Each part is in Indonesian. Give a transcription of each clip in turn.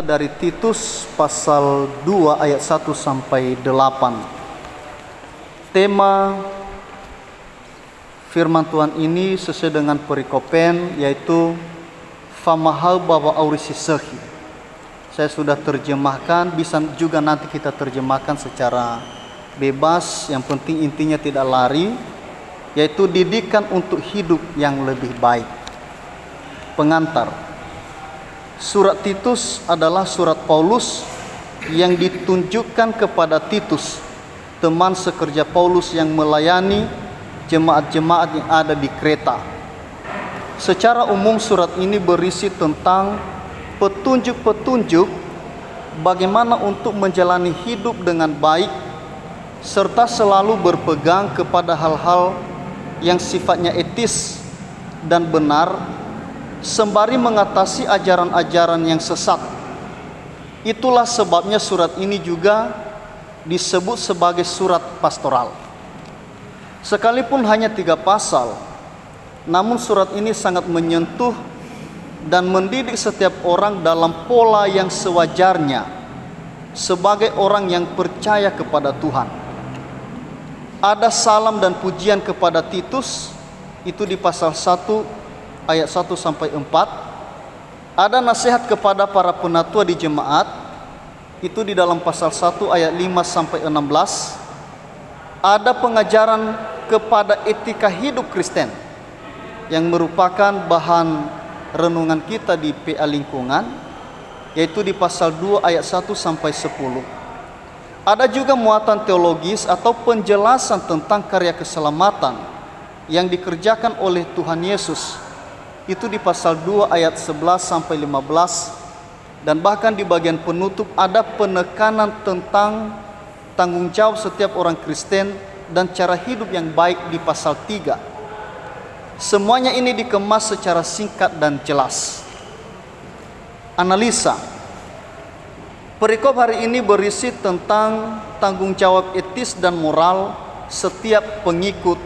dari Titus pasal 2 ayat 1 sampai 8. Tema firman Tuhan ini sesuai dengan perikopen, yaitu famahal bahwa aurisisehi. Saya sudah terjemahkan, bisa juga nanti kita terjemahkan secara bebas. Yang penting intinya tidak lari, yaitu didikan untuk hidup yang lebih baik. Pengantar. Surat Titus adalah surat Paulus yang ditunjukkan kepada Titus, teman sekerja Paulus yang melayani jemaat-jemaat yang ada di Kreta. Secara umum surat ini berisi tentang petunjuk-petunjuk bagaimana untuk menjalani hidup dengan baik, serta selalu berpegang kepada hal-hal yang sifatnya etis dan benar, sembari mengatasi ajaran-ajaran yang sesat. Itulah sebabnya surat ini juga disebut sebagai surat pastoral. Sekalipun hanya 3 pasal, namun surat ini sangat menyentuh dan mendidik setiap orang dalam pola yang sewajarnya sebagai orang yang percaya kepada Tuhan. Ada salam dan pujian kepada Titus, itu di pasal 1 ayat 1 sampai 4. Ada nasihat kepada para penatua di jemaat, itu di dalam pasal 1 ayat 5 sampai 16. Ada pengajaran kepada etika hidup Kristen yang merupakan bahan renungan kita di PA Lingkungan, yaitu di pasal 2 ayat 1 sampai 10. Ada juga muatan teologis atau penjelasan tentang karya keselamatan yang dikerjakan oleh Tuhan Yesus, itu di pasal 2 ayat 11 sampai 15. Dan bahkan di bagian penutup ada penekanan tentang tanggung jawab setiap orang Kristen dan cara hidup yang baik di pasal 3. Semuanya ini dikemas secara singkat dan jelas. Analisa. Perikop hari ini berisi tentang tanggung jawab etis dan moral setiap pengikut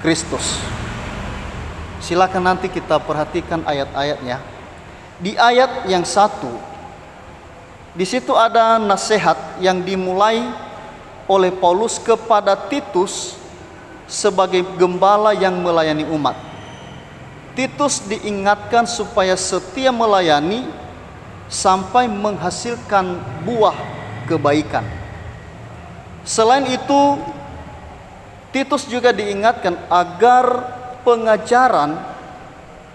Kristus. Silakan nanti kita perhatikan ayat-ayatnya. Di ayat yang 1, di situ ada nasihat yang dimulai oleh Paulus kepada Titus sebagai gembala yang melayani umat. Titus diingatkan supaya setia melayani sampai menghasilkan buah kebaikan. Selain itu, Titus juga diingatkan agar pengajaran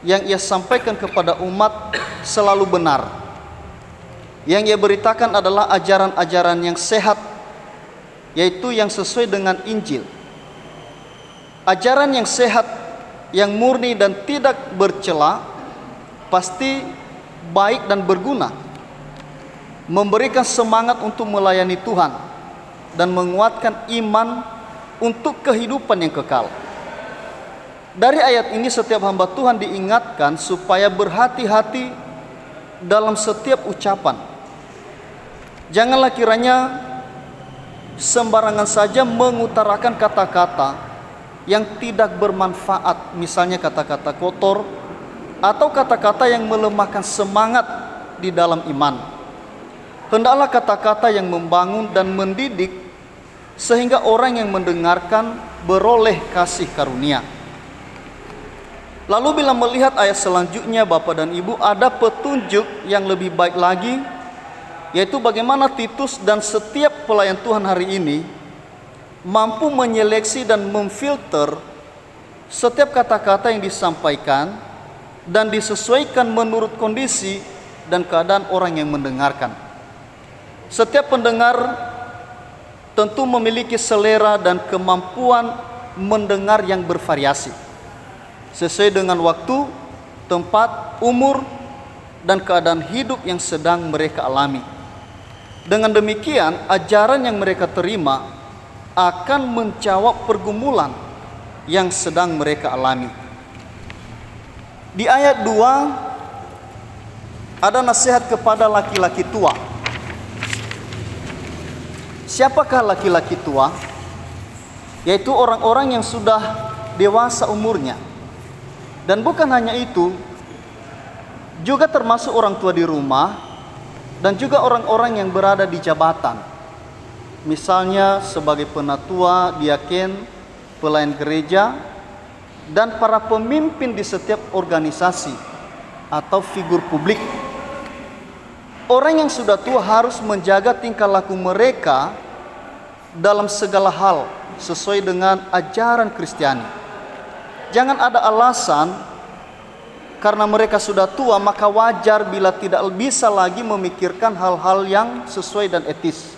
yang ia sampaikan kepada umat selalu benar. Yang ia beritakan adalah ajaran-ajaran yang sehat, yaitu yang sesuai dengan Injil. Ajaran yang sehat, yang murni dan tidak bercela, pasti baik dan berguna, memberikan semangat untuk melayani Tuhan, dan menguatkan iman untuk kehidupan yang kekal. Dari ayat ini setiap hamba Tuhan diingatkan supaya berhati-hati dalam setiap ucapan. Janganlah kiranya sembarangan saja mengutarakan kata-kata yang tidak bermanfaat, misalnya kata-kata kotor atau kata-kata yang melemahkan semangat di dalam iman. Hendaklah kata-kata yang membangun dan mendidik, sehingga orang yang mendengarkan beroleh kasih karunia. Lalu bila melihat ayat selanjutnya, Bapak dan Ibu, ada petunjuk yang lebih baik lagi, yaitu bagaimana Titus dan setiap pelayan Tuhan hari ini mampu menyeleksi dan memfilter setiap kata-kata yang disampaikan dan disesuaikan menurut kondisi dan keadaan orang yang mendengarkan. Setiap pendengar tentu memiliki selera dan kemampuan mendengar yang bervariasi, sesuai dengan waktu, tempat, umur, dan keadaan hidup yang sedang mereka alami. Dengan demikian, ajaran yang mereka terima akan menjawab pergumulan yang sedang mereka alami. Di ayat 2 ada nasihat kepada laki-laki tua. Siapakah laki-laki tua? Yaitu orang-orang yang sudah dewasa umurnya. Dan bukan hanya itu, juga termasuk orang tua di rumah dan juga orang-orang yang berada di jabatan, misalnya sebagai penatua, diaken, pelayan gereja, dan para pemimpin di setiap organisasi atau figur publik. Orang yang sudah tua harus menjaga tingkah laku mereka dalam segala hal sesuai dengan ajaran Kristiani. Jangan ada alasan karena mereka sudah tua maka wajar bila tidak bisa lagi memikirkan hal-hal yang sesuai dan etis.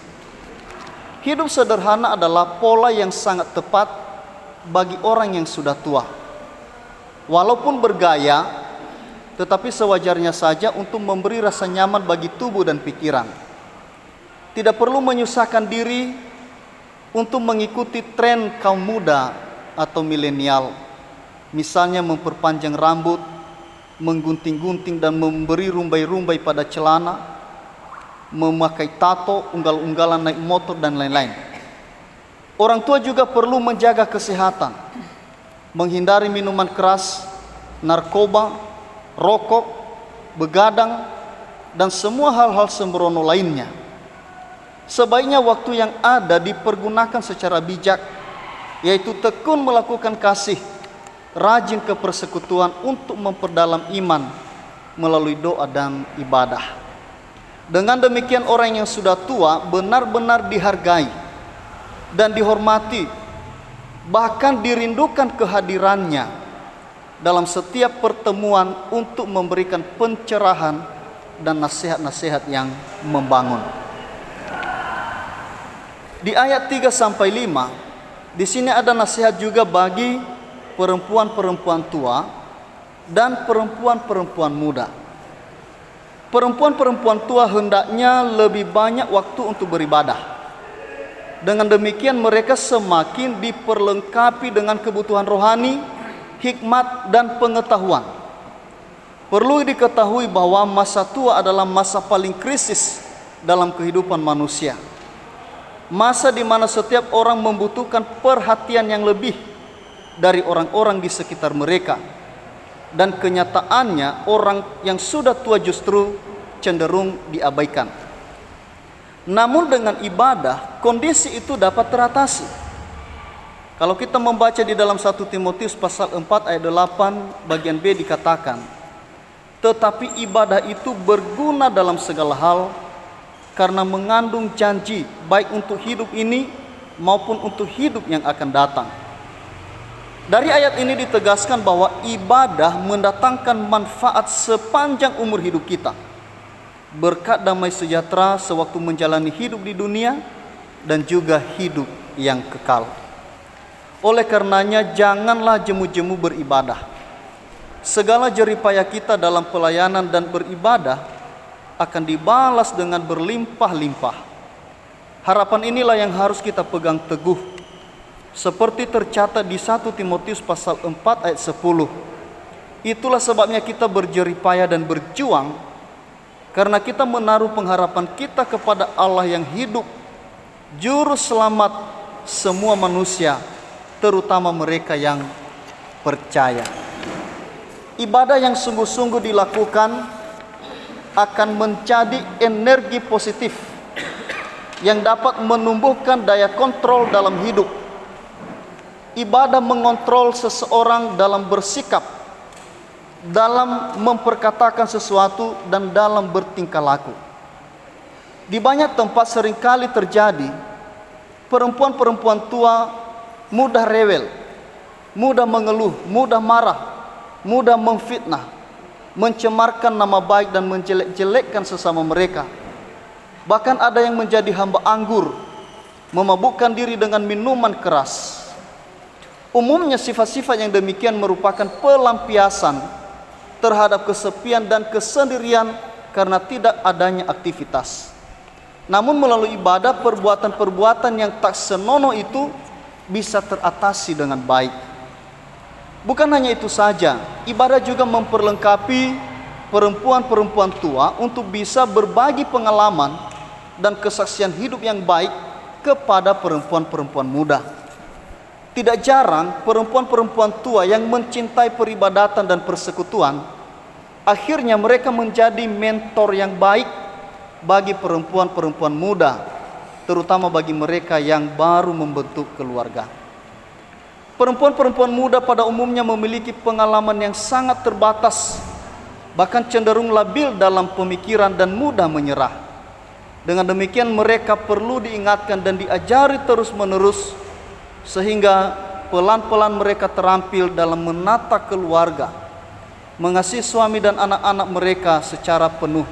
Hidup sederhana adalah pola yang sangat tepat bagi orang yang sudah tua. Walaupun bergaya, tetapi sewajarnya saja untuk memberi rasa nyaman bagi tubuh dan pikiran. Tidak perlu menyusahkan diri untuk mengikuti tren kaum muda atau milenial. Misalnya memperpanjang rambut, menggunting-gunting dan memberi rumbai-rumbai pada celana, memakai tato, unggal-unggalan naik motor dan lain-lain. Orang tua juga perlu menjaga kesehatan, menghindari minuman keras, narkoba, rokok, begadang, dan semua hal-hal sembrono lainnya. Sebaiknya waktu yang ada dipergunakan secara bijak, yaitu tekun melakukan kasih, rajin ke persekutuan untuk memperdalam iman melalui doa dan ibadah. Dengan demikian orang yang sudah tua benar-benar dihargai dan dihormati, bahkan dirindukan kehadirannya dalam setiap pertemuan untuk memberikan pencerahan dan nasihat-nasihat yang membangun. Di ayat 3-5, di sini ada nasihat juga bagi perempuan-perempuan tua dan perempuan-perempuan muda. Perempuan-perempuan tua hendaknya lebih banyak waktu untuk beribadah. Dengan demikian mereka semakin diperlengkapi dengan kebutuhan rohani, hikmat, dan pengetahuan. Perlu diketahui bahwa masa tua adalah masa paling krisis dalam kehidupan manusia. Masa di mana setiap orang membutuhkan perhatian yang lebih dari orang-orang di sekitar mereka. Dan kenyataannya orang yang sudah tua justru cenderung diabaikan. Namun dengan ibadah, kondisi itu dapat teratasi. Kalau kita membaca di dalam 1 Timotius pasal 4 ayat 8 bagian B dikatakan, tetapi ibadah itu berguna dalam segala hal, karena mengandung janji baik untuk hidup ini maupun untuk hidup yang akan datang. Dari ayat ini ditegaskan bahwa ibadah mendatangkan manfaat sepanjang umur hidup kita, berkat damai sejahtera sewaktu menjalani hidup di dunia dan juga hidup yang kekal. Oleh karenanya janganlah jemu-jemu beribadah. Segala jeripaya kita dalam pelayanan dan beribadah akan dibalas dengan berlimpah-limpah. Harapan inilah yang harus kita pegang teguh, seperti tercatat di 1 Timotius pasal 4 ayat 10. Itulah sebabnya kita berjeripaya dan berjuang, karena kita menaruh pengharapan kita kepada Allah yang hidup, juru selamat semua manusia, terutama mereka yang percaya. Ibadah yang sungguh-sungguh dilakukan akan menjadi energi positif yang dapat menumbuhkan daya kontrol dalam hidup. Ibadah mengontrol seseorang dalam bersikap, dalam memperkatakan sesuatu, dan dalam bertingkah laku. Di banyak tempat seringkali terjadi perempuan-perempuan tua mudah rewel, mudah mengeluh, mudah marah, mudah memfitnah, mencemarkan nama baik dan menjelek-jelekkan sesama mereka. Bahkan ada yang menjadi hamba anggur, memabukkan diri dengan minuman keras. Umumnya sifat-sifat yang demikian merupakan pelampiasan terhadap kesepian dan kesendirian karena tidak adanya aktivitas. Namun melalui ibadah, perbuatan-perbuatan yang tak senonoh itu bisa teratasi dengan baik. Bukan hanya itu saja, ibadah juga memperlengkapi perempuan-perempuan tua untuk bisa berbagi pengalaman dan kesaksian hidup yang baik kepada perempuan-perempuan muda. Tidak jarang perempuan-perempuan tua yang mencintai peribadatan dan persekutuan, akhirnya mereka menjadi mentor yang baik bagi perempuan-perempuan muda, terutama bagi mereka yang baru membentuk keluarga. Perempuan-perempuan muda pada umumnya memiliki pengalaman yang sangat terbatas, bahkan cenderung labil dalam pemikiran dan mudah menyerah. Dengan demikian mereka perlu diingatkan dan diajari terus-menerus, sehingga pelan-pelan mereka terampil dalam menata keluarga, mengasihi suami dan anak-anak mereka secara penuh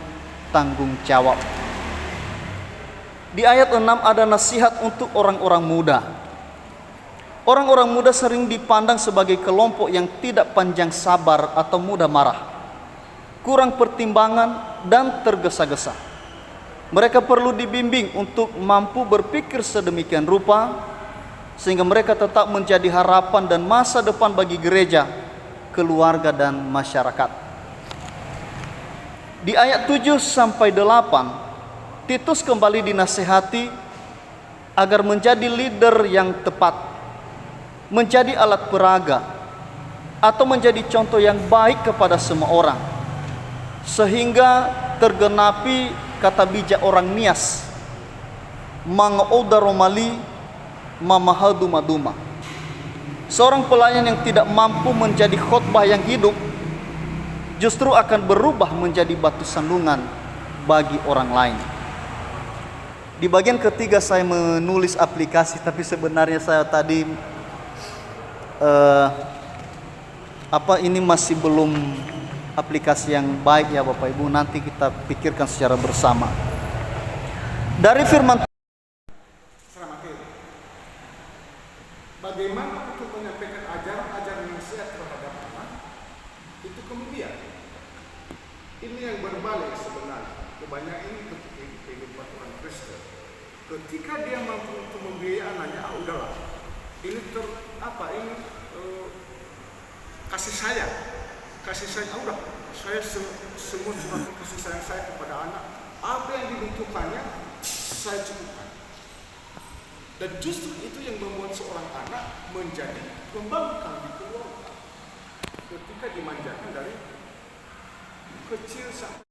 tanggung jawab. Di ayat 6 ada nasihat untuk orang-orang muda. Orang-orang muda sering dipandang sebagai kelompok yang tidak panjang sabar atau mudah marah, kurang pertimbangan dan tergesa-gesa. Mereka perlu dibimbing untuk mampu berpikir sedemikian rupa sehingga mereka tetap menjadi harapan dan masa depan bagi gereja, keluarga dan masyarakat. Di ayat 7 sampai 8, Titus kembali dinasihati agar menjadi leader yang tepat, menjadi alat peraga, atau menjadi contoh yang baik kepada semua orang, sehingga tergenapi kata bijak orang Nias, mangaudaromali mamahaduma-duma. Seorang pelayan yang tidak mampu menjadi khotbah yang hidup justru akan berubah menjadi batu sandungan bagi orang lain. Di bagian ketiga saya menulis aplikasi, tapi sebenarnya saya tadi ini masih belum aplikasi yang baik ya Bapak Ibu, nanti kita pikirkan secara bersama. Dari firman bagaimana untuk menyampaikan ajaran-ajaran nasihat terhadap anak itu kemudian ini yang berbalik sebenarnya kebanyakan ini kehidupan orang Kristen. Ketika dia mampu untuk membiayai anaknya, udahlah ini kasih sayang, udah saya semua kasih sayang saya kepada anak, apa yang dibutuhkannya saya cukupkan. Dan justru itu yang membuat seorang anak menjadi pembangkang di keluarga ketika dimanjakan dari kecil sampai